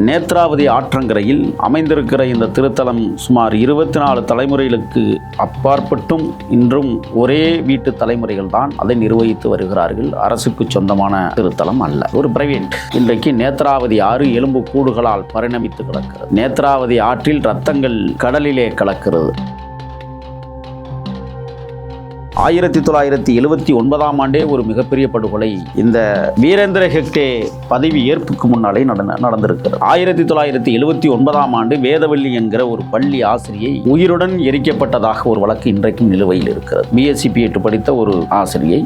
நேத்ராவதி ஆற்றங்கரையில் அமைந்திருக்கிற இந்த திருத்தலம் சுமார் 24 தலைமுறைகளுக்கு அப்பாற்பட்டும் இன்றும் ஒரே வீட்டு தலைமுறைகள் தான் அதை நிர்வகித்து வருகிறார்கள். அரசுக்கு சொந்தமான திருத்தலம் அல்ல, ஒரு பிரைவேட். இன்றைக்கு நேத்ராவதி ஆறு எலும்பு கூடுகளால் பரிணமித்து கிடக்கிறது. நேத்ராவதி ஆற்றில் ரத்தங்கள் கடலிலே கலக்கிறது. 1979ஆம் ஆண்டே ஒரு மிகப்பெரிய படுகொலை இந்த வீரேந்திர ஹெக்டே பதவி ஏற்புக்கு முன்னாலே நடந்திருக்கிறது. 1979ஆம் ஆண்டு வேதவள்ளி என்கிற ஒரு பள்ளி ஆசிரியை உயிருடன் எரிக்கப்பட்டதாக ஒரு வழக்கு இன்றைக்கும் நிலுவையில் இருக்கிறது. BSc PhD படித்த ஒரு ஆசிரியை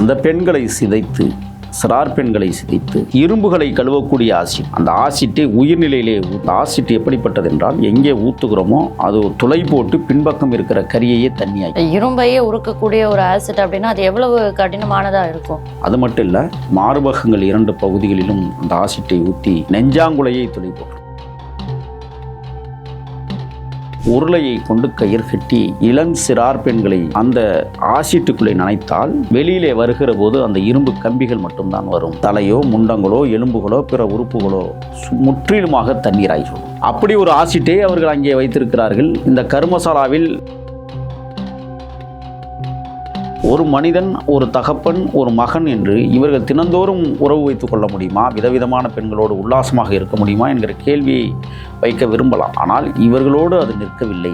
அந்த பெண்களை சிதைத்து, சிறார் பெண்களை சிதைத்து இரும்புகளை கழுவக்கூடிய ஆசிட், அந்த ஆசிட்டை உயிர்நிலையிலே ஆசிட் எப்படிப்பட்டது என்றால் எங்கே ஊத்துகிறோமோ அது துளை போட்டு பின்பக்கம் இருக்கிற கரியையே தண்ணியாகி இரும்பையே உருக்கக்கூடிய ஒரு ஆசிட் அப்படின்னா அது எவ்வளவு கடினமானதா இருக்கும். அது மட்டும் இல்ல, மார்பகங்கள் 2 பகுதிகளிலும் அந்த ஆசிட்டை ஊற்றி நெஞ்சாங்குலையை துளை போட்டு உருளையை கொண்டு கயிறு கட்டி இளம் சிறார் பெண்களை அந்த ஆசிட்டுக்குள்ளே நனைத்தால் வெளியிலே வருகிற போது அந்த இரும்பு கம்பிகள் மட்டும்தான் வரும். தலையோ முண்டங்களோ எலும்புகளோ பிற உறுப்புகளோ முற்றிலுமாக தண்ணீராகிவிடும். அப்படி ஒரு ஆசிட்டை அவர்கள் அங்கே வைத்திருக்கிறார்கள். இந்த கர்மசாலாவில் ஒரு மனிதன், ஒரு தகப்பன், ஒரு மகன் என்று இவர்கள் தினந்தோறும் உறவு வைத்துக் கொள்ள முடியுமா? விதவிதமான பெண்களோடு உல்லாசமாக இருக்க முடியுமா என்கிற கேள்வியை வைக்க விரும்பலாம். ஆனால் இவர்களோடு அது நிற்கவில்லை.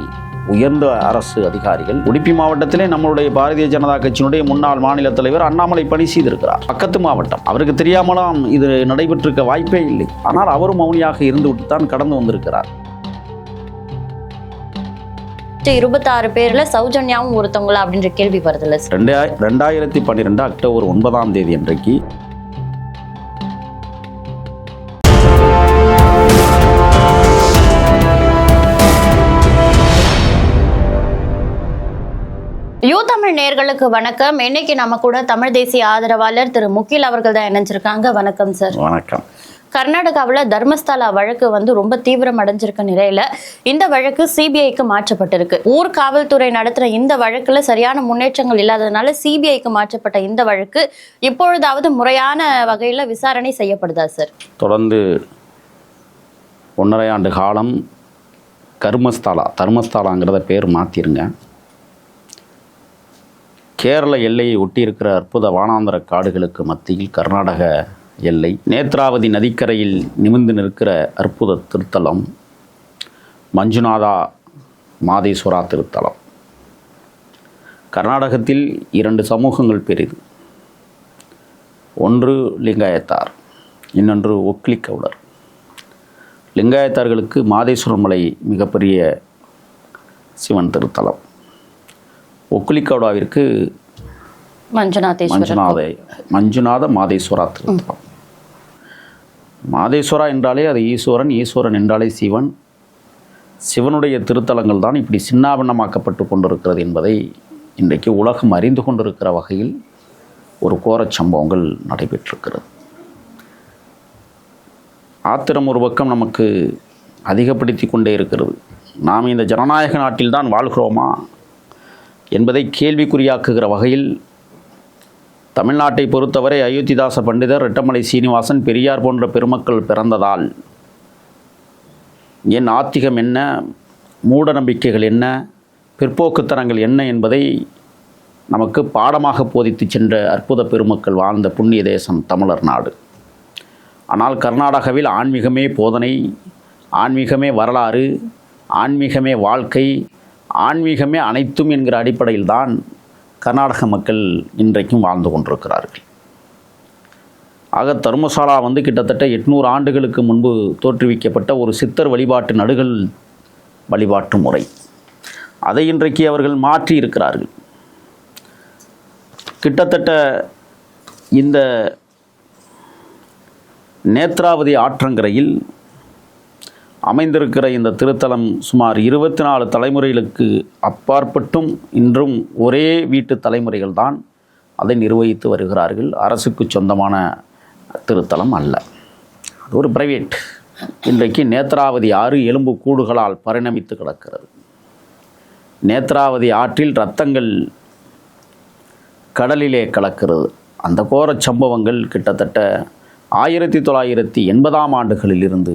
உயர்ந்த அரசு அதிகாரிகள், உடுப்பி மாவட்டத்திலே நம்மளுடைய பாரதிய ஜனதா கட்சியினுடைய முன்னாள் மாநில தலைவர் அண்ணாமலை பணி செய்திருக்கிறார். பக்கத்து மாவட்டம், அவருக்கு தெரியாமலாம் இது நடைபெற்றிருக்க வாய்ப்பே இல்லை. ஆனால் அவரும் மௌனியாக இருந்துவிட்டு தான் கடந்து வந்திருக்கிறார். 26 பேர்ல சௌஜன்யாவும் ஒருத்தவங்களா அப்படின்ற கேள்வி வருதுல்ல. 2012 அக்டோபர் 9ஆம் தேதி அன்றைக்கு தமிழ் நேயர்களுக்கு வணக்கம். இன்னைக்கு நம்ம கூட தமிழ் தேசிய ஆதரவாளர் திரு முகில் அவர்கள் தான் இணைஞ்சிருக்காங்க. வணக்கம் சார். வணக்கம். கர்நாடகாவில் தர்மஸ்தலா வழக்கு ரொம்ப தீவிரம் அடைஞ்சிருக்க நிலையில இந்த வழக்கு CBIக்கு மாற்றப்பட்டிருக்கு. ஊர் காவல்துறை நடத்துற இந்த வழக்குல சரியான முன்னேற்றங்கள் இல்லாததுனால CBIக்கு மாற்றப்பட்ட இந்த வழக்கு இப்பொழுதாவது முறையான வகையில விசாரணை செய்யப்படுதா சார்? தொடர்ந்து 1.5 ஆண்டு காலம் தர்மஸ்தலாங்கிறத பேர் மாற்றிருங்க. கேரள எல்லையை ஒட்டி இருக்கிற அற்புத வானாந்தர காடுகளுக்கு மத்தியில் கர்நாடக எல்லை, நேத்ராவதி நதிக்கரையில் நிமிர்ந்து நிற்கிற அற்புத திருத்தலம் மஞ்சுநாதா மாதேஸ்வரா திருத்தலம். கர்நாடகத்தில் 2 சமூகங்கள் பெரிது. ஒன்று லிங்காயத்தார், இன்னொன்று ஒக்லி கவுடர். லிங்காயத்தார்களுக்கு மாதேஸ்வரன் மலை மிகப்பெரிய சிவன் திருத்தலம். ஒக்லி கவுடாவிற்கு மஞ்சுநாத மாதேஸ்வரா திருத்தலம். மாதேஸ்வரா என்றாலே அது ஈஸ்வரன், ஈஸ்வரன் என்றாலே சிவன். சிவனுடைய திருத்தலங்கள் தான் இப்படி சின்னாபின்னமாக்கப்பட்டு கொண்டிருக்கிறது என்பதை இன்றைக்கு உலகம் அறிந்து கொண்டிருக்கிற வகையில் ஒரு கோரச் சம்பவங்கள் நடைபெற்றிருக்கிறது. ஆத்திரம் ஒரு பக்கம் நமக்கு அதிகப்படுத்தி கொண்டே இருக்கிறது. நாம் இந்த ஜனநாயக நாட்டில்தான் வாழ்கிறோமா என்பதை கேள்விக்குறியாக்குகிற வகையில் தமிழ்நாட்டை பொறுத்தவரை அயோத்திதாச பண்டிதர், ரெட்டமலை சீனிவாசன், பெரியார் போன்ற பெருமக்கள் பிறந்ததால் என் ஆத்திகம் என்ன, மூட நம்பிக்கைகள் என்ன, பிற்போக்குத்தனங்கள் என்ன என்பதை நமக்கு பாடமாக போதித்து சென்ற அற்புத பெருமக்கள் வாழ்ந்த புண்ணிய தேசம் தமிழர் நாடு. ஆனால் கர்நாடகாவில் ஆன்மீகமே போதனை, ஆன்மீகமே வரலாறு, ஆன்மீகமே வாழ்க்கை, ஆன்மீகமே அனைத்தும் என்கிற அடிப்படையில் தான் கர்நாடக மக்கள் இன்றைக்கும் வாழ்ந்து கொண்டிருக்கிறார்கள். ஆக தர்மசாலா கிட்டத்தட்ட 800 ஆண்டுகளுக்கு முன்பு தோற்றுவிக்கப்பட்ட ஒரு சித்தர் வழிபாட்டு நடுகள் வழிபாட்டு முறை. அதை இன்றைக்கு அவர்கள் மாற்றி இருக்கிறார்கள். கிட்டத்தட்ட இந்த நேத்ராவதி ஆற்றங்கரையில் அமைந்திருக்கிற இந்த திருத்தலம் சுமார் 24 தலைமுறைகளுக்கு அப்பாற்பட்டும் இன்றும் ஒரே வீட்டு தலைமுறைகள் தான் அதை நிர்வகித்து வருகிறார்கள். அரசுக்கு சொந்தமான திருத்தலம் அல்ல, அது ஒரு பிரைவேட். இன்றைக்கு நேத்ராவதி ஆறு எலும்பு கூடுகளால் பரிணமித்து கிடக்கிறது. நேத்ராவதி ஆற்றில் ரத்தங்கள் கடலிலே கலக்கிறது. அந்த கோரச் சம்பவங்கள் கிட்டத்தட்ட 1980ஆம் ஆண்டுகளிலிருந்து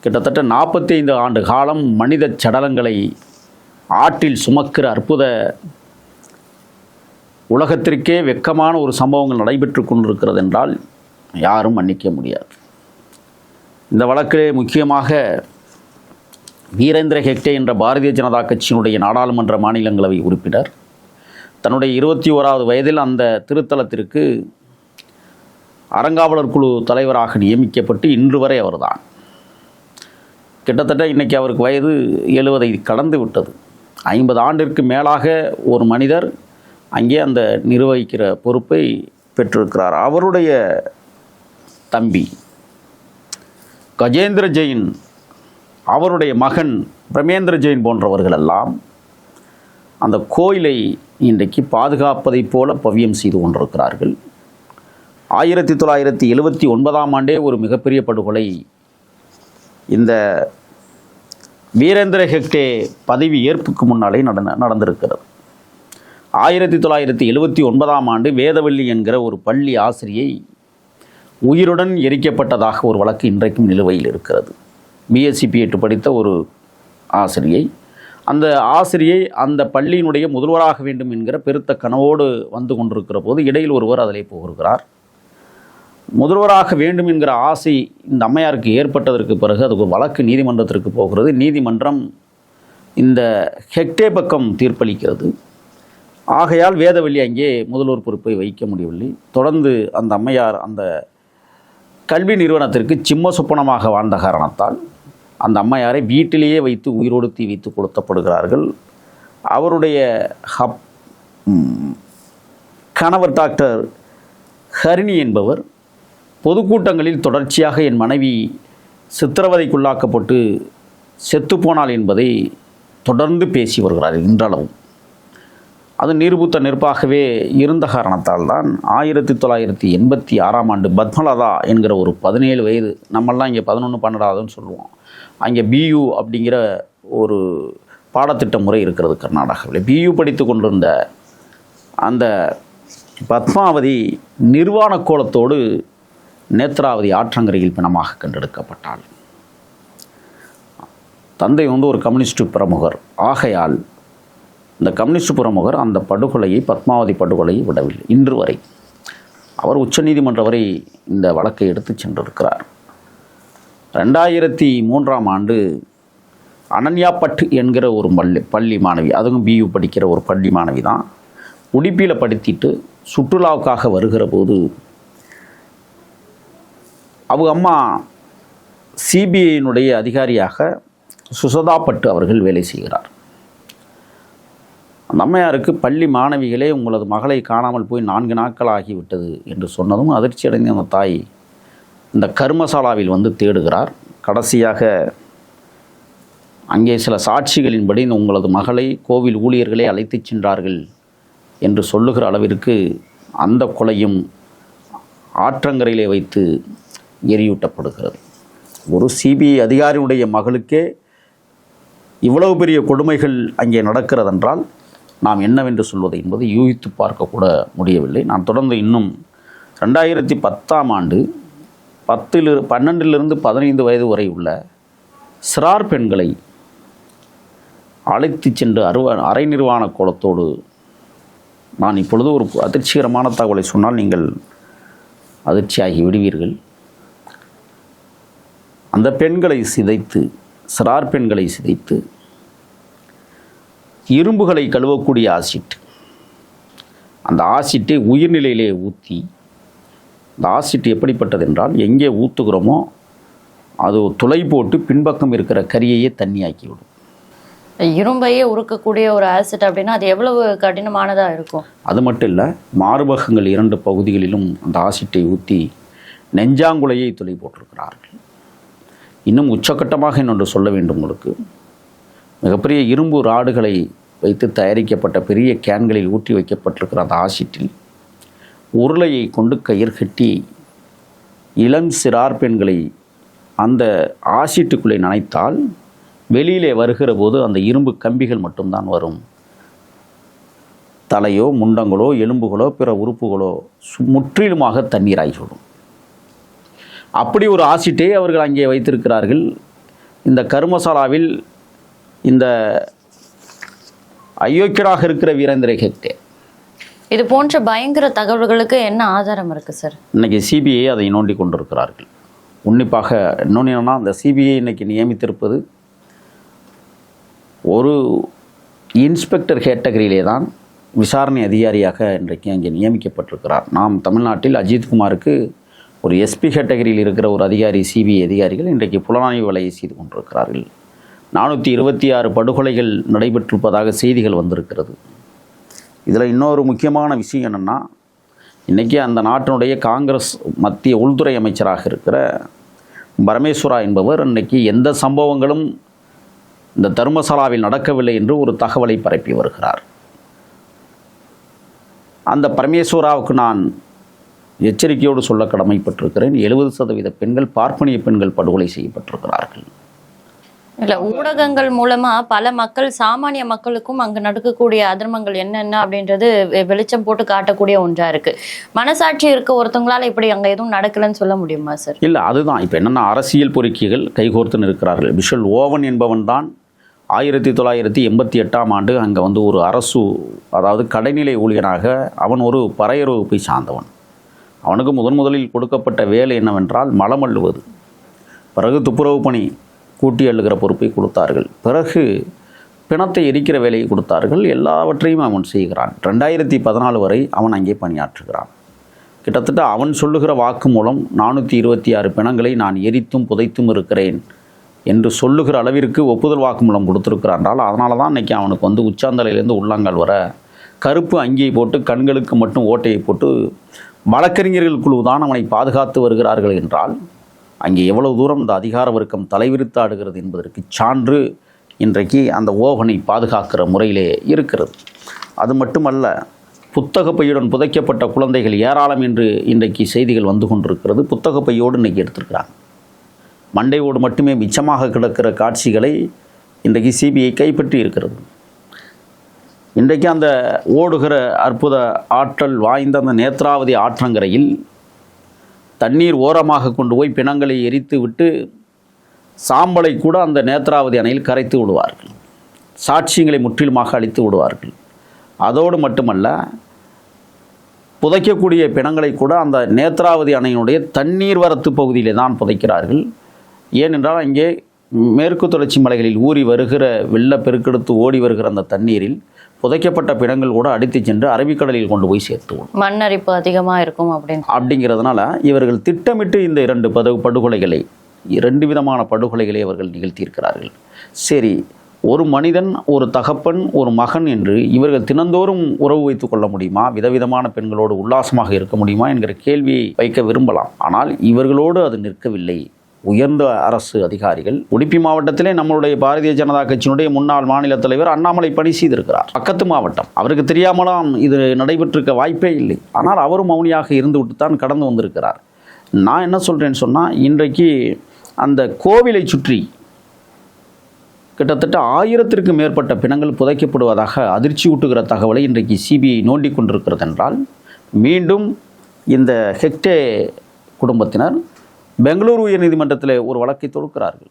கிட்டத்தட்ட 45 ஆண்டு காலம் மனித சடலங்களை ஆற்றில் சுமக்கிற அற்புத, உலகத்திற்கே வெட்கமான ஒரு சம்பவங்கள் நடைபெற்று கொண்டிருக்கிறது என்றால் யாரும் மன்னிக்க முடியாது. இந்த வழக்கிலே முக்கியமாக வீரேந்திர ஹெக்டே என்ற பாரதிய ஜனதா கட்சியினுடைய நாடாளுமன்ற மாநிலங்களவை உறுப்பினர் தன்னுடைய 21வது வயதில் அந்த திருத்தலத்திற்கு அறங்காவலர் குழு தலைவராக நியமிக்கப்பட்டு இன்று வரை அவர்தான். கிட்டத்தட்ட இன்றைக்கி அவருக்கு வயது 70ஐ கடந்து விட்டது. 50 ஆண்டிற்கு மேலாக ஒரு மனிதர் அங்கே அந்த நிர்வகிக்கிற பொறுப்பை பெற்றிருக்கிறார். அவருடைய தம்பி கஜேந்திர ஜெயின், அவருடைய மகன் பிரமேந்திர ஜெயின் போன்றவர்கள் எல்லாம் அந்த கோயிலை இன்றைக்கு பாதுகாப்பதைப் போல பவியம் செய்து கொண்டிருக்கிறார்கள். 1979ஆம் ஆண்டே ஒரு மிகப்பெரிய படுகொலை இந்த வீரேந்திர ஹெக்டே பதவி ஏற்புக்கு முன்னாலே நடந்திருக்கிறது. 1979ஆம் ஆண்டு வேதவள்ளி என்கிற ஒரு பள்ளி ஆசிரியை உயிருடன் எரிக்கப்பட்டதாக ஒரு வழக்கு இன்றைக்கும் நிலுவையில் இருக்கிறது. பிஎஸ்சி பிஎட் படித்த ஒரு ஆசிரியை, அந்த ஆசிரியை அந்த பள்ளியினுடைய முதல்வராக வேண்டும் என்கிற பெருத்த கனவோடு வந்து கொண்டிருக்கிற போது இடையில் ஒருவர் அதிலே போகிறார். முதல்வராக வேண்டும் என்கிற ஆசை இந்த அம்மையாருக்கு ஏற்பட்டதற்கு பிறகு அதுக்கு வழக்கு நீதிமன்றத்திற்கு போகிறது. நீதிமன்றம் இந்த ஹெக்டே பக்கம் தீர்ப்பளிக்கிறது. ஆகையால் வேதவள்ளி அங்கே முதல்வர் பொறுப்பை வைக்க முடியவில்லை. தொடர்ந்து அந்த அம்மையார் அந்த கல்வி நிறுவனத்திற்கு சிம்ம சொப்பனமாக வாழ்ந்த காரணத்தால் அந்த அம்மையாரை வீட்டிலேயே வைத்து உயிரோடு தீ வைத்து கொளுத்தப்படுகிறார்கள். அவருடைய கணவர் டாக்டர் ஹரிணி என்பவர் பொதுக்கூட்டங்களில் தொடர்ச்சியாக என் மனைவி சித்திரவதைக்குள்ளாக்கப்பட்டு செத்துப்போனாள் என்பதை தொடர்ந்து பேசி வருகிறார் இன்றளவும். அது நீர்பூத்த நெருப்பாகவே இருந்த காரணத்தால் தான் 1986ஆம் ஆண்டு பத்மலதா என்கிற ஒரு 17 வயது, நம்மெல்லாம் இங்கே 11 12ஆவதுன்னு சொல்லுவோம், அங்கே பியூ அப்படிங்கிற ஒரு பாடத்திட்ட முறை இருக்கிறது கர்நாடகாவில். பியூ படித்து கொண்டிருந்த அந்த பத்மாவதி நிர்வாண கோலத்தோடு நேத்ராவதி ஆற்றங்கரையில் பிணமாக கண்டெடுக்கப்பட்டாள். தந்தை ஒரு கம்யூனிஸ்ட் பிரமுகர். ஆகையால் இந்த கம்யூனிஸ்ட் பிரமுகர் அந்த படுகொலையை, பத்மாவதி படுகொலையை விடவில்லை. இன்று வரை அவர் உச்சநீதிமன்றம் வரை இந்த வழக்கை எடுத்து சென்றிருக்கிறார். 2003ஆம் ஆண்டு அனன்யா பட் என்கிற ஒரு பள்ளி மாணவி, அதுவும் பியூ படிக்கிற ஒரு பள்ளி மாணவி தான், உடுப்பியில் படித்திட்டு சுற்றுலாவுக்காக வருகிற போது அவங்க அம்மா சிபிஐயினுடைய அதிகாரியாக சுசதா பட்டு அவர்கள் வேலை செய்கிறார். அந்த அம்மையாருக்கு பள்ளி மாணவிகளே உங்களது மகளை காணாமல் போய் 4 நாட்கள் ஆகிவிட்டது என்று சொன்னதும் அதிர்ச்சி அடைந்த அந்த தாய் இந்த கர்மசாலாவில் வந்து தேடுகிறார். கடைசியாக அங்கே சில சாட்சிகளின்படி உங்களது மகளை கோவில் ஊழியர்களே அழைத்துச் சென்றார்கள் என்று சொல்லுகிற அளவிற்கு அந்த கொலையும் ஆற்றங்கரையிலே வைத்து எரியூட்டப்படுகிறது. ஒரு சிபிஐ அதிகாரியுடைய மகளுக்கே இவ்வளவு பெரிய கொடுமைகள் அங்கே நடக்கிறதென்றால் நாம் என்னவென்று சொல்வது என்பது யூகித்து பார்க்கக்கூட முடியவில்லை. நான் தொடர்ந்து இன்னும் 2010ஆம் ஆண்டு 12லிருந்து 15 வயது வரை உள்ள சிறார் பெண்களை அழைத்து சென்று அரை நிர்வாண கோலத்தோடு, நான் இப்பொழுது ஒரு அதிர்ச்சிகரமான தகவலை சொன்னால் நீங்கள் அதிர்ச்சியாகி விடுவீர்கள். அந்த பெண்களை சிதைத்து, சிறார் பெண்களை சிதைத்து இரும்புகளை கழுவக்கூடிய ஆசிட், அந்த ஆசிட்டை உயிர்நிலையிலே ஊற்றி, அந்த ஆசிட் எப்படிப்பட்டது என்றால் எங்கே ஊற்றுகிறோமோ அது துளை போட்டு பின்பக்கம் இருக்கிற கரியையே தண்ணியாக்கிவிடும். இரும்பையே உருக்கக்கூடிய ஒரு ஆசிட் அப்படின்னா அது எவ்வளவு கடினமானதாக இருக்கும்? அது மட்டும் இல்லை, மார்பகங்கள் 2 பகுதிகளிலும் அந்த ஆசிட்டை ஊற்றி நெஞ்சாங்குலையை துளை போட்டிருக்கிறார்கள். இன்னும் உச்சக்கட்டமாக இன்னொன்று சொல்ல வேண்டும் உங்களுக்கு, மிகப்பெரிய இரும்பு ராடுகளை வைத்து தயாரிக்கப்பட்ட பெரிய கேன்களில் ஊற்றி வைக்கப்பட்டிருக்கிற அந்த ஆசிட்டில் உருளையை கொண்டு கயிறு கட்டி இளம் சிறார் பெண்களை அந்த ஆசிட்டுக்குள்ளே நனைத்தால் வெளியிலே வருகிற போது அந்த இரும்பு கம்பிகள் மட்டும்தான் வரும். தலையோ முண்டங்களோ எலும்புகளோ பிற உறுப்புகளோ முற்றிலுமாக தண்ணீராகிவிடும். அப்படி ஒரு ஆசிட்டை அவர்கள் அங்கே வைத்திருக்கிறார்கள். இந்த கருமசாலாவில் இந்த அயோக்கியராக இருக்கிற வீரேந்திர ஹெக்டே. இது போன்ற பயங்கர தகவல்களுக்கு என்ன ஆதாரம் இருக்குது சார்? இன்றைக்கி சிபிஐ அதை நோண்டி கொண்டிருக்கிறார்கள். உன்னிப்பாக இன்னொன்று என்னன்னா, அந்த சிபிஐ இன்றைக்கி நியமித்திருப்பது ஒரு இன்ஸ்பெக்டர் கேட்டகரியிலே தான் விசாரணை அதிகாரியாக இன்றைக்கு அங்கே நியமிக்கப்பட்டிருக்கிறார். நாம் தமிழ்நாட்டில் அஜித்குமாருக்கு ஒரு எஸ்பி கேட்டகரியில் இருக்கிற ஒரு அதிகாரி, சிபிஐ அதிகாரிகள் இன்றைக்கு புலனாய்வு வேலையை செய்து கொண்டிருக்கிறார்கள். 426 படுகொலைகள் நடைபெற்றிருப்பதாக செய்திகள் வந்திருக்கிறது. இதில் இன்னொரு முக்கியமான விஷயம் என்னென்னா, இன்றைக்கி அந்த நாட்டினுடைய காங்கிரஸ் மத்திய உள்துறை அமைச்சராக இருக்கிற பரமேஸ்வரா என்பவர் இன்றைக்கி எந்த சம்பவங்களும் இந்த தர்மசாலாவில் நடக்கவில்லை என்று ஒரு தகவலை பரப்பி வருகிறார். அந்த பரமேஸ்வராவுக்கு நான் எச்சரிக்கையோடு சொல்ல கடமைப்பட்டிருக்கிறேன். 70% பெண்கள், பார்ப்பனிய பெண்கள் படுகொலை செய்யப்பட்டிருக்கிறார்கள். இல்லை, ஊடகங்கள் மூலமா பல மக்கள், சாமானிய மக்களுக்கும் அங்கு நடக்கக்கூடிய அதர்மங்கள் என்னென்ன அப்படின்றது வெளிச்சம் போட்டு காட்டக்கூடிய ஒன்றா இருக்கு. மனசாட்சி இருக்க ஒருத்தவங்களால இப்படி அங்க எதுவும் நடக்கலன்னு சொல்ல முடியுமா சார்? இல்லை, அதுதான் இப்போ என்னென்னா, அரசியல் பொறுக்கிகள் கைகோர்த்து இருக்கிறார்கள். மிஷல் ஓவன் என்பவன் தான் 1988ஆம் ஆண்டு அங்கே வந்து ஒரு அரசு, அதாவது கடைநிலை ஊழியனாக அவன் ஒரு பறையர் வகுப்பை சார்ந்தவன். அவனுக்கு முதலில் கொடுக்கப்பட்ட வேலை என்னவென்றால் மலம் அள்ளுவது. பிறகு துப்புரவு பணி கூட்டி அள்ளுகிற பொறுப்பை கொடுத்தார்கள். பிறகு பிணத்தை எரிக்கிற வேலையை கொடுத்தார்கள். எல்லாவற்றையும் அவன் செய்கிறான். 2014 வரை அவன் அங்கே பணியாற்றுகிறான். கிட்டத்தட்ட அவன் சொல்லுகிற வாக்கு மூலம் 426 பிணங்களை நான் எரித்தும் புதைத்தும் இருக்கிறேன் என்று சொல்லுகிற அளவிற்கு ஒப்புதல் வாக்குமூலம் கொடுத்துருக்கிறான் என்றால், அதனால தான் இன்றைக்கி அவனுக்கு வந்து உச்சாந்தலையிலேருந்து உள்ளங்கால் வர கருப்பு அங்கியை போட்டு கண்களுக்கு மட்டும் ஓட்டையை போட்டு வழக்கறிஞர்கள் குழு தான் அவனை பாதுகாத்து வருகிறார்கள் என்றால், அங்கே எவ்வளவு தூரம் இந்த அதிகார வர்க்கம் தலைவிரித்து ஆடுகிறது என்பதற்கு சான்று இன்றைக்கு அந்த ஓவனை பாதுகாக்கிற முறையிலே இருக்கிறது. அது மட்டுமல்ல, புத்தக பையுடன் புதைக்கப்பட்ட குழந்தைகள் ஏராளம் என்று இன்றைக்கு செய்திகள் வந்து கொண்டிருக்கிறது. புத்தக பையோடு இன்றைக்கி எடுத்திருக்கிறாங்க. மண்டையோடு மட்டுமே மிச்சமாக கிடக்கிற காட்சிகளை இன்றைக்கு சிபிஐ கைப்பற்றி இருக்கிறது. இன்றைக்கு அந்த ஓடுகிற அற்புத ஆற்றல் வாய்ந்த அந்த நேத்ராவதி ஆற்றங்கரையில் தண்ணீர் ஓரமாக கொண்டு போய் பிணங்களை எரித்து விட்டு சாம்பலை கூட அந்த நேத்ராவதி அணையில் கரைத்து விடுவார்கள். சாட்சியங்களை முற்றிலுமாக அழித்து விடுவார்கள். அதோடு மட்டுமல்ல, புதைக்கக்கூடிய பிணங்களை கூட அந்த நேத்ராவதி அணையினுடைய தண்ணீர் வரத்து பகுதியிலே தான் புதைக்கிறார்கள். ஏனென்றால் அங்கே மேற்கு தொடர்ச்சி மலைகளில் ஊறி வருகிற வெள்ளப்பெருக்கெடுத்து ஓடி வருகிற அந்த தண்ணீரில் புதைக்கப்பட்ட பிணங்கள் கூட அடித்து சென்று அரபிக்கடலில் கொண்டு போய் சேர்த்துவோம். மண்ணரிப்பு அதிகமாக இருக்கும் அப்படிங்கிறதுனால இவர்கள் திட்டமிட்டு இந்த 2 படுகொலைகளை, 2 விதமான படுகொலைகளை அவர்கள் நிகழ்த்தியிருக்கிறார்கள். சரி, ஒரு மனிதன், ஒரு தகப்பன், ஒரு மகன் என்று இவர்கள் தினந்தோறும் உறவு வைத்துக் கொள்ள முடியுமா? விதவிதமான பெண்களோடு உல்லாசமாக இருக்க முடியுமா என்கிற கேள்வியை வைக்க விரும்பலாம். ஆனால் இவர்களோடு அது நிற்கவில்லை. உயர்ந்த அரசு அதிகாரிகள், உடுப்பி மாவட்டத்திலே நம்மளுடைய பாரதிய ஜனதா கட்சியினுடைய முன்னாள் மாநில தலைவர் அண்ணாமலை பணி செய்திருக்கிறார். பக்கத்து மாவட்டம், அவருக்கு தெரியாமலாம் இது நடைபெற்றிருக்க வாய்ப்பே இல்லை. ஆனால் அவரும் மௌனியாக இருந்து விட்டு தான் கடந்து வந்திருக்கிறார். நான் என்ன சொல்கிறேன்னு சொன்னால், இன்றைக்கு அந்த கோவிலை சுற்றி கிட்டத்தட்ட 1000க்கும் மேற்பட்ட பிணங்கள் புதைக்கப்படுவதாக அதிர்ச்சி ஊட்டுகிற தகவலை இன்றைக்கு சிபிஐ நோண்டி கொண்டிருக்கிறது என்றால், மீண்டும் இந்த ஹெக்டே குடும்பத்தினர் பெங்களூரு உயர்நீதிமன்றத்தில் ஒரு வழக்கை தொடுக்கிறார்கள்.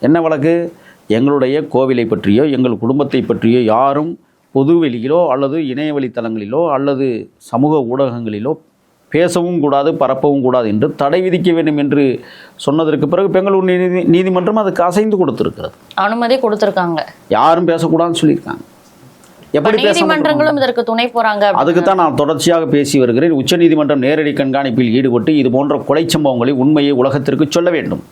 என்ன வழக்கு? எங்களுடைய கோவிலை பற்றியோ எங்கள் குடும்பத்தை பற்றியோ யாரும் பொதுவெளியிலோ அல்லது இணையவழி தளங்களிலோ அல்லது சமூக ஊடகங்களிலோ பேசவும் கூடாது, பரப்பவும் கூடாது என்று தடை விதிக்க வேண்டும் என்று சொன்னதற்கு பிறகு பெங்களூரு நீதிமன்றம் அதுக்கு அசைந்து கொடுத்திருக்கிறது, அனுமதி கொடுத்திருக்காங்க. யாரும் பேசக்கூடாதுன்னு சொல்லியிருக்காங்க. எப்படி நீதிமன்றங்களும் இதற்கு துணை போறாங்க? அதுக்கு தான் நான் தொடர்ச்சியாக பேசி வருகிறேன். உச்சநீதிமன்றம் நேரடி கண்காணிப்பில் ஈடுபட்டு இது போன்ற கொலை சம்பவங்களை, உண்மையை உலகத்திற்கு சொல்ல வேண்டும்.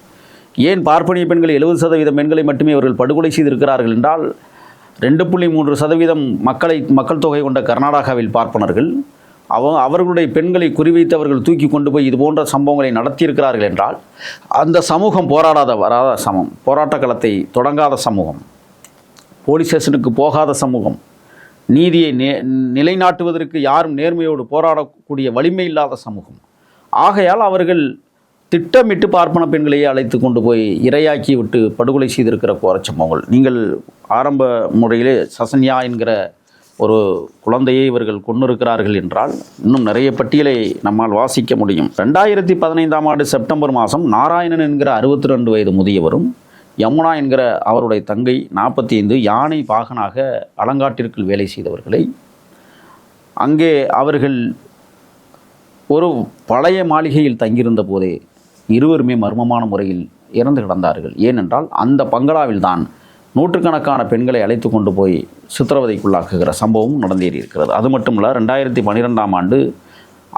ஏன் பார்ப்பனிய பெண்கள் 70% பெண்களை மட்டுமே அவர்கள் படுகொலை செய்திருக்கிறார்கள் என்றால், 2.3% மக்கள் தொகை கொண்ட கர்நாடகாவில் பார்ப்பனர்கள், அவர்களுடைய பெண்களை குறிவைத்து அவர்கள் தூக்கி கொண்டு போய் இது போன்ற சம்பவங்களை நடத்தியிருக்கிறார்கள் என்றால், அந்த சமூகம் வராத சமம், போராட்ட களத்தை தொடங்காத சமூகம், போலீஸ் ஸ்டேஷனுக்கு போகாத சமூகம், நீதியை நிலைநாட்டுவதற்கு யாரும் நேர்மையோடு போராடக்கூடிய வலிமை இல்லாத சமூகம். ஆகையால் அவர்கள் திட்டமிட்டு பார்ப்பன பெண்களையே அழைத்து கொண்டு போய் இரையாக்கி விட்டு படுகொலை செய்திருக்கிற கோர சம்பவங்கள். நீங்கள் ஆரம்ப முறையிலே சசன்யா என்கிற ஒரு குழந்தையை இவர்கள் கொன்னிருக்கிறார்கள் என்றால் இன்னும் நிறைய பட்டியலை நம்மால் வாசிக்க முடியும். 2015ஆம் ஆண்டு செப்டம்பர் மாதம் நாராயணன் என்கிற 62 வயது முதியவரும் யமுனா என்கிற அவருடைய தங்கை 45 யானை பாகனாக அலங்காட்டிற்குள் வேலை செய்தவர்களை அங்கே அவர்கள் ஒரு பழைய மாளிகையில் தங்கியிருந்த போதே இருவருமே மர்மமான முறையில் இறந்து கிடந்தார்கள். ஏனென்றால் அந்த பங்களாவில் தான் நூற்றுக்கணக்கான பெண்களை அழைத்து கொண்டு போய் சித்திரவதைக்குள்ளாக்குகிற சம்பவம் நடந்தேறியிருக்கிறது. அது மட்டுமல்ல, 2012ஆம் ஆண்டு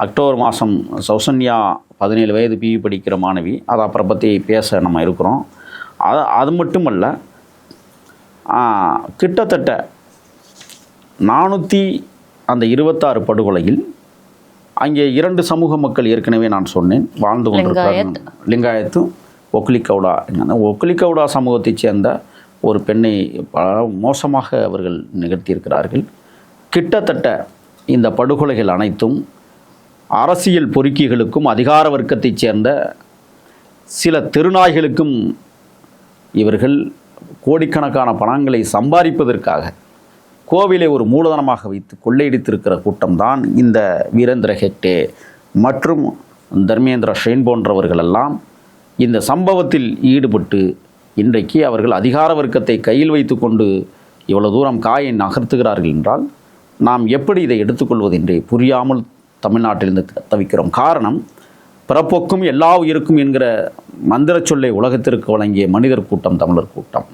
அக்டோபர் மாதம் சௌசன்யா 17 வயது பிவி படிக்கிற மாணவி, அதை அப்புறம் பற்றி பேச நம்ம இருக்கிறோம். அது மட்டுமல்ல, கிட்டத்தட்ட 426 படுகொலையில் அங்கே 2 சமூக மக்கள் ஏற்கனவே நான் சொன்னேன் வாழ்ந்து கொண்டிருக்கிறார்கள். லிங்காயத்தும் ஒக்லிகவுடா. ஒக்லிகவுடா சமூகத்தைச் சேர்ந்த ஒரு பெண்ணை மோசமாக அவர்கள் நிகழ்த்தியிருக்கிறார்கள். கிட்டத்தட்ட இந்த படுகொலைகள் அனைத்தும் அரசியல் பொறுக்கிகளுக்கும் அதிகார வர்க்கத்தைச் சேர்ந்த சில தெருநாய்களுக்கும் இவர்கள் கோடிக்கணக்கான பணங்களை சம்பாதிப்பதற்காக கோவிலை ஒரு மூலதனமாக வைத்து கொள்ளையடித்திருக்கிற கூட்டம்தான் இந்த வீரேந்திர ஹெக்டே மற்றும் தர்மேந்திர ஷெயின் போன்றவர்களெல்லாம் இந்த சம்பவத்தில் ஈடுபட்டு இன்றைக்கு அவர்கள் அதிகார வர்க்கத்தை கையில் வைத்து கொண்டு இவ்வளவு தூரம் காயை நகர்த்துகிறார்கள் என்றால் நாம் எப்படி இதை எடுத்துக்கொள்வது என்றே புரியாமல் தமிழ்நாட்டிலிருந்து தவிக்கிறோம். காரணம், பிறப்பொக்கும் எல்லா உயிருக்கும் என்கிற மந்திர சொல்லை உலகத்திற்கு வழங்கிய மனிதர் கூட்டம் தமிழர் கூட்டம்.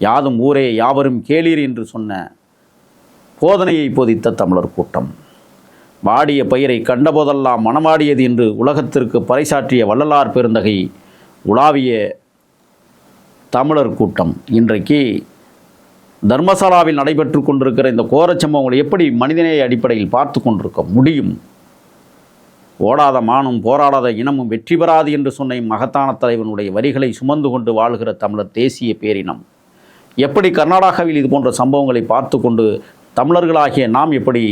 யாதும் ஊரே யாவரும் கேளீர் என்று சொன்ன போதனையை போதித்த தமிழர் கூட்டம். வாடிய பயிரை கண்டபோதெல்லாம் மனமாடியது என்று உலகத்திற்கு பறைசாற்றிய வள்ளலார் பெருந்தகை உலாவிய தமிழர் கூட்டம் இன்றைக்கு தர்மசாலாவில் நடைபெற்று கொண்டிருக்கிற இந்த கோரச்சம்பவங்களை எப்படி மனிதநேய அடிப்படையில் பார்த்து கொண்டிருக்க முடியும்? ஓடாத மானும் போராடாத இனமும் வெற்றி பெறாது என்று சொன்ன மகத்தான தலைவனுடைய வரிகளை சுமந்து கொண்டு வாழ்கிற தமிழர் தேசிய பேரினம் எப்படி கர்நாடகாவில் இது போன்ற சம்பவங்களை பார்த்து கொண்டு தமிழர்களாகிய நாம் எப்படி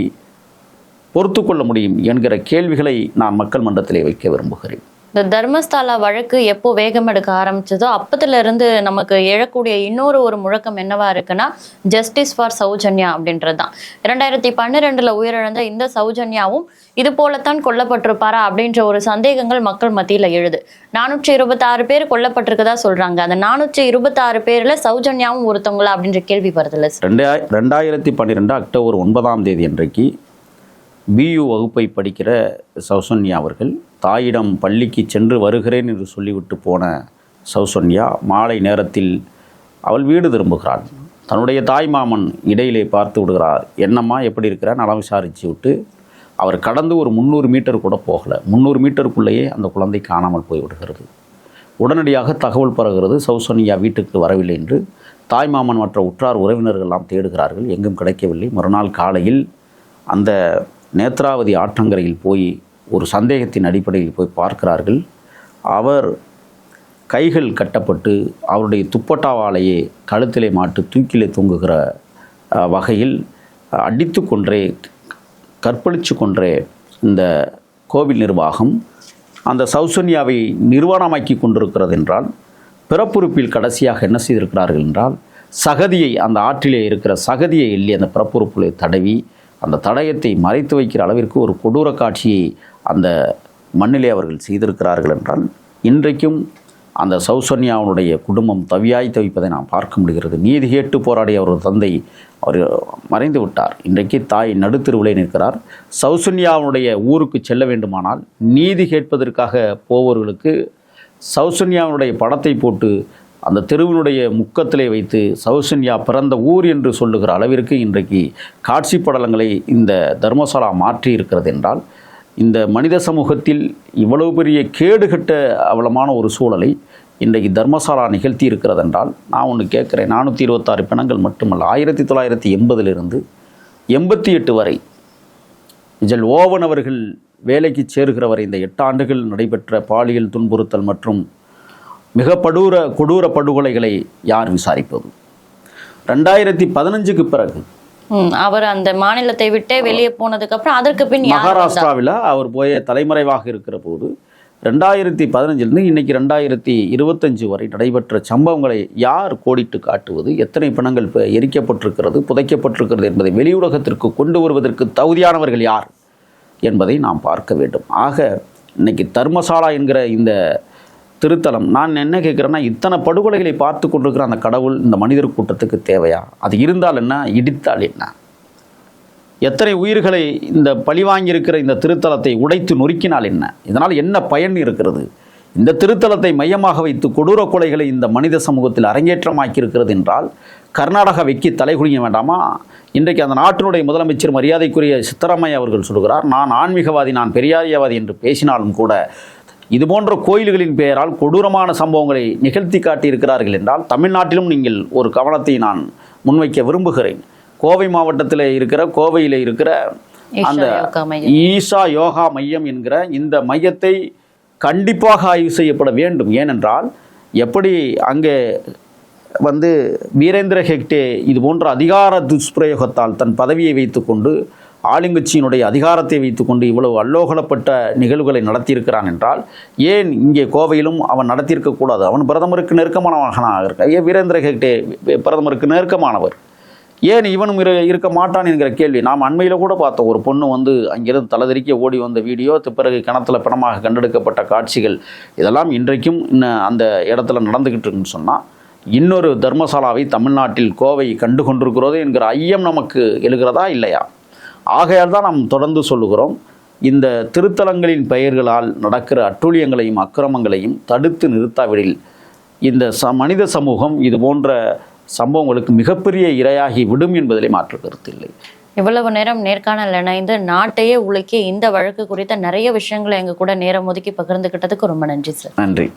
பொறுத்து கொள்ள முடியும் என்கிற கேள்விகளை நான் மக்கள் மன்றத்திலே வைக்க விரும்புகிறேன். இந்த தர்மஸ்தலா வழக்கு எப்போ வேகம் எடுக்க ஆரம்பிச்சதோ அப்பத்துல இருந்து நமக்கு எழக்கூடிய இன்னொரு முழக்கம் என்னவா இருக்குன்னா, ஜஸ்டிஸ் ஃபார் சௌஜன்யா அப்படின்றது தான். 2012 உயிரிழந்த இந்த சௌஜன்யாவும் இது போலத்தான் கொல்லப்பட்டிருப்பாரா அப்படின்ற ஒரு சந்தேகங்கள் மக்கள் மத்தியில் எழுது. 426 பேர் கொல்லப்பட்டிருக்கதா சொல்றாங்க. அந்த 426 பேர்ல சௌஜன்யாவும் ஒருத்தவங்களா அப்படின்ற கேள்வி வருதுல்ல. 2012 அக்டோபர் 9ஆம் தேதி அன்றைக்கு பியு வகுப்பை படிக்கிற சௌசன்யா அவர்கள் தாயிடம் பள்ளிக்கு சென்று வருகிறேன் என்று சொல்லிவிட்டு போன சௌசன்யா மாலை நேரத்தில் அவள் வீடு திரும்புகிறாள். தன்னுடைய தாய் மாமன் இடையிலே பார்த்து விடுகிறார். என்னம்மா எப்படி இருக்கிறார் நலம் விசாரித்து விட்டு அவர் கடந்து ஒரு 300 மீட்டர் கூட போகலை. 300 மீட்டருக்குள்ளேயே அந்த குழந்தை காணாமல் போய் விடுகிறது. உடனடியாக தகவல் பரவுகிறது, சௌசன்யா வீட்டுக்கு வரவில்லை என்று. தாய் மாமன் மற்ற உற்றார் உறவினர்கள் எல்லாம் தேடுகிறார்கள், எங்கும் கிடைக்கவில்லை. மறுநாள் காலையில் அந்த நேத்ராவதி ஆற்றங்கரையில் போய் ஒரு சந்தேகத்தின் அடிப்படையில் போய் பார்க்கிறார்கள். அவர் கைகள் கட்டப்பட்டு அவருடைய துப்பட்டாவாலேயே கழுத்திலே மாட்டு தூக்கிலே தொங்குகிற வகையில் அடித்து கொன்றே கற்பழித்து கொன்றே இந்த கோவில் நிர்வாகம் அந்த சௌசன்யாவை நிர்வாணமாக்கி கொண்டிருக்கிறது என்றால், பிறப்புறுப்பில் கடைசியாக என்ன செய்திருக்கிறார்கள் என்றால், சகதியை அந்த ஆற்றிலே இருக்கிற சகதியை எள்ளி அந்த பிறப்புறுப்பிலே தடவி அந்த தடயத்தை மறைத்து வைக்கிற அளவிற்கு ஒரு கொடூர காட்சியை அந்த மண்ணிலே அவர்கள் செய்திருக்கிறார்கள் என்றால், இன்றைக்கும் அந்த சௌசன்யாவுடைய குடும்பம் தவியாய் தவிப்பதை நாம் பார்க்க முடிகிறது. நீதி கேட்டு போராடிய அவரது தந்தை அவர் மறைந்து விட்டார். இன்றைக்கு தாய் நடுத்தெருவிலே நிற்கிறார். சௌசன்யாவுடைய ஊருக்கு செல்ல வேண்டுமானால் நீதி கேட்பதற்காக போவர்களுக்கு சௌசன்யாவுடைய படத்தை போட்டு அந்த தெருவினுடைய முக்கத்திலே வைத்து சௌசன்யா பிறந்த ஊர் என்று சொல்லுகிற அளவிற்கு இன்றைக்கு காட்சி படலங்களை இந்த தர்மசாலா மாற்றி இருக்கிறது என்றால், இந்த மனித சமூகத்தில் இவ்வளவு பெரிய கேடுகட்ட அவலமான ஒரு சூழலை இன்றைக்கு தர்மசாலா நிகழ்த்தி இருக்கிறது என்றால், நான் ஒன்று கேட்குறேன். 426 பிணங்கள் மட்டுமல்ல, 1980 88 வரை இஜல் ஓவன் அவர்கள் வேலைக்கு சேருகிற வரை இந்த 8 ஆண்டுகள் நடைபெற்ற பாலியல் துன்புறுத்தல் மற்றும் மிக கொடூர படுகொலைகளை யார் விசாரிப்பது? 2015க்கு பிறகு அவர் அந்த மாநிலத்தை விட்டே வெளியே போனதுக்கு அப்புறம் அதற்கு பின் மகாராஷ்டிராவில் அவர் போய் தலைமறைவாக இருக்கிற போது 2015 இன்னைக்கு 2025 வரை நடைபெற்ற சம்பவங்களை யார் கோடிட்டு காட்டுவது, எத்தனை பிணங்கள் எரிக்கப்பட்டிருக்கிறது, புதைக்கப்பட்டிருக்கிறது என்பதை வெளியுலகத்திற்கு கொண்டு வருவதற்கு தகுதியானவர்கள் யார் என்பதை நாம் பார்க்க வேண்டும். ஆக இன்னைக்கு தர்மசாலா என்கிற இந்த திருத்தலம், நான் என்ன கேட்குறேன்னா, இத்தனை படுகொலைகளை பார்த்து கொண்டிருக்கிற அந்த கடவுள் இந்த மனிதர் கூட்டத்துக்கு தேவையா? அது இருந்தால் என்ன, இடித்தால் என்ன? எத்தனை உயிர்களை இந்த பழிவாங்கியிருக்கிற இந்த திருத்தலத்தை உடைத்து நொறுக்கினால் என்ன? இதனால் என்ன பயன் இருக்கிறது? இந்த திருத்தலத்தை மையமாக வைத்து கொடூர கொலைகளை இந்த மனித சமூகத்தில் அரங்கேற்றமாக்கியிருக்கிறது என்றால் கர்நாடகா வெக்கி தலைகுனிய வேண்டாமா? இன்றைக்கு அந்த நாட்டினுடைய முதலமைச்சர் மரியாதைக்குரிய சித்தராமையா அவர்கள் சொல்கிறார், நான் ஆன்மீகவாதி, நான் பெரியாரியவாதி என்று பேசினாலும் கூட இதுபோன்ற கோயில்களின் பெயரால் கொடூரமான சம்பவங்களை நிகழ்த்தி காட்டியிருக்கிறார்கள் என்றால் தமிழ்நாட்டிலும் நீங்கள் ஒரு கவனத்தை நான் முன்வைக்க விரும்புகிறேன். கோவை மாவட்டத்தில் இருக்கிற, கோவையில் இருக்கிற அந்த ஈஷா யோகா மையம் என்கிற இந்த மையத்தை கண்டிப்பாக ஆய்வு செய்யப்பட வேண்டும். ஏனென்றால் எப்படி அங்கே வீரேந்திர ஹெக்டே இது போன்ற அதிகார துஷ்பிரயோகத்தால் தன் பதவியை வைத்துக்கொண்டு ஆளுங்கட்சியினுடைய அதிகாரத்தை வைத்துக்கொண்டு இவ்வளவு அல்லோகலப்பட்ட நிகழ்வுகளை நடத்தியிருக்கிறான் என்றால் ஏன் இங்கே கோவையிலும் அவன் நடத்தியிருக்கக்கூடாது? அவன் பிரதமருக்கு நெருக்கமானவனாக இருக்க, ஏன் வீரேந்திர ஹெக்டே பிரதமருக்கு நெருக்கமானவர், ஏன் இவனும் இருக்க மாட்டான் என்கிற கேள்வி நாம் அண்மையில் கூட பார்த்தோம். ஒரு பொண்ணு அங்கிருந்து தலைதெறிக்க ஓடி வந்த வீடியோ, பிறகு கிணத்துல பிணமாக கண்டெடுக்கப்பட்ட காட்சிகள், இதெல்லாம் இன்றைக்கும் அந்த இடத்துல நடந்துக்கிட்டு இருக்குன்னு சொன்னால் இன்னொரு தர்மசாலாவை தமிழ்நாட்டில் கோவை கண்டு கொண்டிருக்கிறதோ என்கிற ஐயம் நமக்கு எழுகிறதா இல்லையா? ஆகையால் தான் நாம் தொடர்ந்து சொல்லுகிறோம், இந்த திருத்தலங்களின் பெயர்களால் நடக்கிற அட்டூழியங்களையும் அக்கிரமங்களையும் தடுத்து நிறுத்தாவிடில் இந்த மனித சமூகம் இது போன்ற சம்பவங்களுக்கு மிகப்பெரிய இரையாகி விடும் என்பதிலே மாற்று கருத்து இல்லை. இவ்வளவு நேரம் நேர்காணல் இணைந்து நாட்டையே உலுக்கி இந்த வழக்கு குறித்த நிறைய விஷயங்களை எங்க கூட நேரம் ஒதுக்கி பகிர்ந்துகிட்டதுக்கு ரொம்ப நன்றி சார். நன்றி.